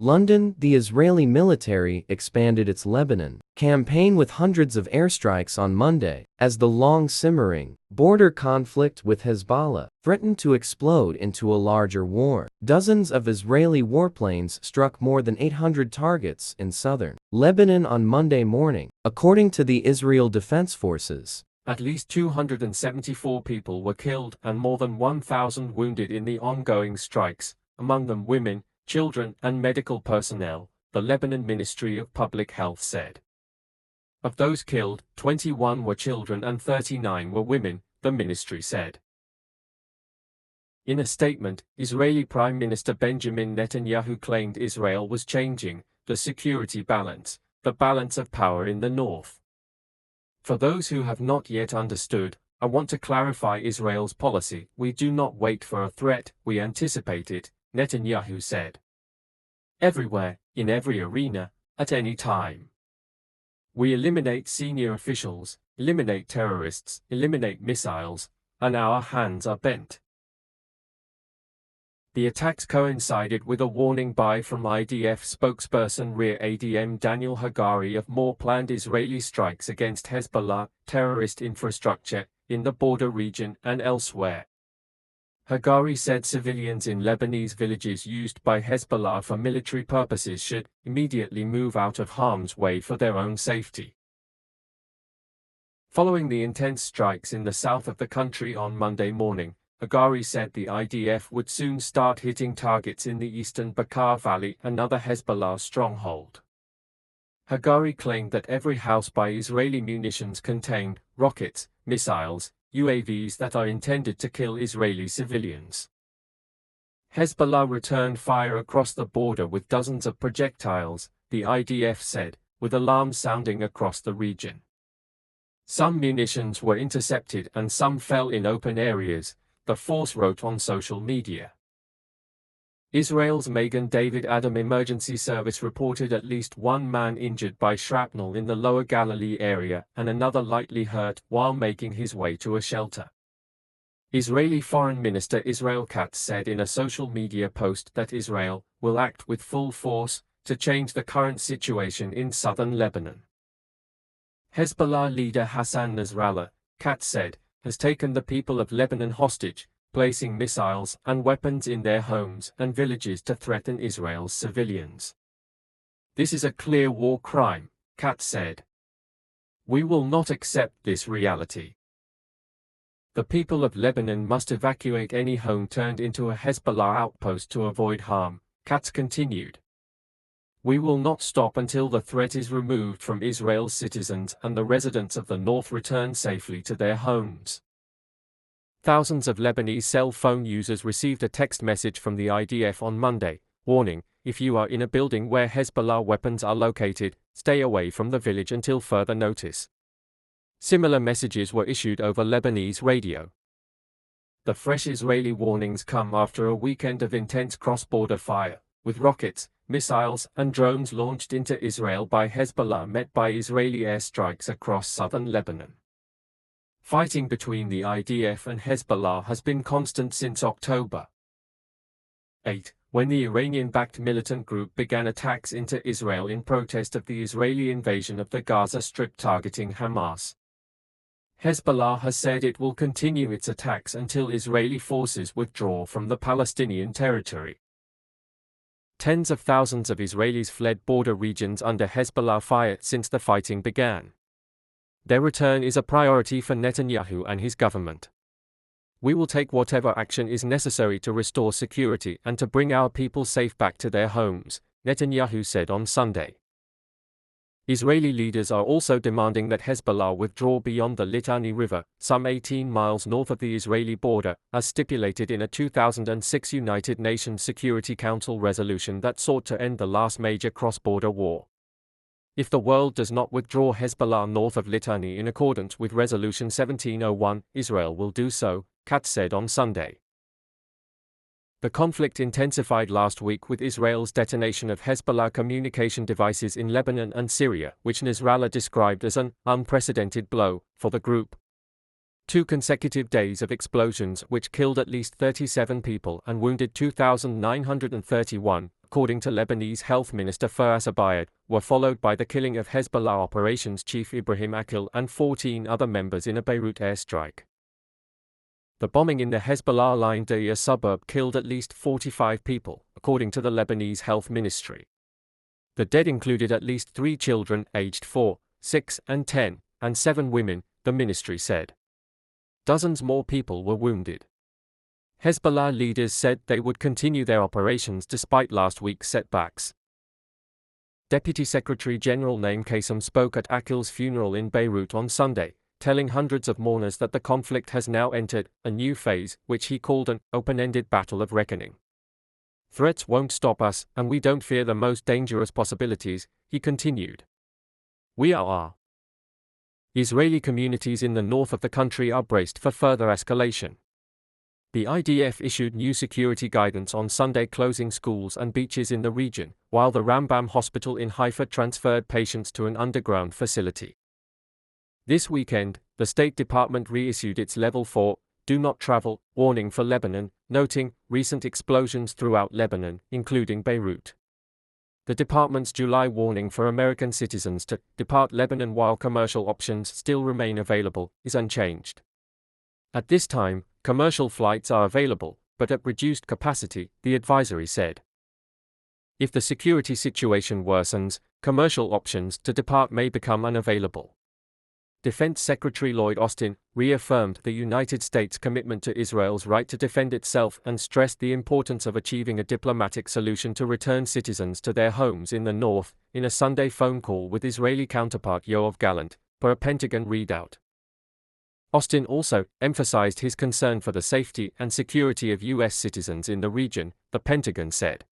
London, the Israeli military expanded its Lebanon campaign with hundreds of airstrikes on Monday, as the long-simmering border conflict with Hezbollah threatened to explode into a larger war. Dozens of Israeli warplanes struck more than 800 targets in southern Lebanon on Monday morning, according to the Israel Defense Forces. At least 274 people were killed and more than 1,000 wounded in the ongoing strikes, among them women, children, and medical personnel, the Lebanon Ministry of Public Health said. Of those killed, 21 were children and 39 were women, the ministry said. In a statement, Israeli Prime Minister Benjamin Netanyahu claimed Israel was changing the security balance, the balance of power in the north. For those who have not yet understood, I want to clarify Israel's policy. We do not wait for a threat, we anticipate it, Netanyahu said. Everywhere, in every arena, at any time. We eliminate senior officials, eliminate terrorists, eliminate missiles, and our hands are bent. The attacks coincided with a warning from IDF spokesperson Rear ADM Daniel Hagari of more planned Israeli strikes against Hezbollah terrorist infrastructure in the border region and elsewhere. Hagari said civilians in Lebanese villages used by Hezbollah for military purposes should immediately move out of harm's way for their own safety. Following the intense strikes in the south of the country on Monday morning, Hagari said the IDF would soon start hitting targets in the eastern Bekaa Valley, another Hezbollah stronghold. Hagari claimed that every house by Israeli munitions contained rockets, missiles, UAVs that are intended to kill Israeli civilians. Hezbollah returned fire across the border with dozens of projectiles, the IDF said, with alarms sounding across the region. Some munitions were intercepted and some fell in open areas, the force wrote on social media. Israel's Magen David Adom Emergency Service reported at least one man injured by shrapnel in the Lower Galilee area and another lightly hurt while making his way to a shelter. Israeli Foreign Minister Israel Katz said in a social media post that Israel will act with full force to change the current situation in southern Lebanon. Hezbollah leader Hassan Nasrallah, Katz said, has taken the people of Lebanon hostage, placing missiles and weapons in their homes and villages to threaten Israel's civilians. This is a clear war crime, Katz said. We will not accept this reality. The people of Lebanon must evacuate any home turned into a Hezbollah outpost to avoid harm, Katz continued. We will not stop until the threat is removed from Israel's citizens and the residents of the north return safely to their homes. Thousands of Lebanese cell phone users received a text message from the IDF on Monday, warning, if you are in a building where Hezbollah weapons are located, stay away from the village until further notice. Similar messages were issued over Lebanese radio. The fresh Israeli warnings come after a weekend of intense cross-border fire, with rockets, missiles, and drones launched into Israel by Hezbollah met by Israeli airstrikes across southern Lebanon. Fighting between the IDF and Hezbollah has been constant since October 8, when the Iranian-backed militant group began attacks into Israel in protest of the Israeli invasion of the Gaza Strip targeting Hamas. Hezbollah has said it will continue its attacks until Israeli forces withdraw from the Palestinian territory. Tens of thousands of Israelis fled border regions under Hezbollah fire since the fighting began. Their return is a priority for Netanyahu and his government. We will take whatever action is necessary to restore security and to bring our people safe back to their homes, Netanyahu said on Sunday. Israeli leaders are also demanding that Hezbollah withdraw beyond the Litani River, some 18 miles north of the Israeli border, as stipulated in a 2006 United Nations Security Council resolution that sought to end the last major cross-border war. If the world does not withdraw Hezbollah north of Litani in accordance with Resolution 1701, Israel will do so, Katz said on Sunday. The conflict intensified last week with Israel's detonation of Hezbollah communication devices in Lebanon and Syria, which Nasrallah described as an unprecedented blow for the group. 2 consecutive days of explosions which killed at least 37 people and wounded 2,931, according to Lebanese Health Minister Firass Abayad, were followed by the killing of Hezbollah operations chief Ibrahim Akil and 14 other members in a Beirut airstrike. The bombing in the Hezbollah-aligned Deir suburb killed at least 45 people, according to the Lebanese Health Ministry. The dead included at least 3 children aged 4, 6, and 10, and 7 women, the ministry said. Dozens more people were wounded. Hezbollah leaders said they would continue their operations despite last week's setbacks. Deputy Secretary General Naim Qassem spoke at Akil's funeral in Beirut on Sunday, telling hundreds of mourners that the conflict has now entered a new phase, which he called an open-ended battle of reckoning. Threats won't stop us, and we don't fear the most dangerous possibilities, he continued. We are. Israeli communities in the north of the country are braced for further escalation. The IDF issued new security guidance on Sunday, closing schools and beaches in the region, while the Rambam Hospital in Haifa transferred patients to an underground facility. This weekend, the State Department reissued its Level 4, Do Not Travel, warning for Lebanon, noting recent explosions throughout Lebanon, including Beirut. The department's July warning for American citizens to depart Lebanon while commercial options still remain available is unchanged. At this time, commercial flights are available, but at reduced capacity, the advisory said. If the security situation worsens, commercial options to depart may become unavailable. Defense Secretary Lloyd Austin reaffirmed the United States' commitment to Israel's right to defend itself and stressed the importance of achieving a diplomatic solution to return citizens to their homes in the north, in a Sunday phone call with Israeli counterpart Yoav Gallant, per a Pentagon readout. Austin also emphasized his concern for the safety and security of U.S. citizens in the region, the Pentagon said.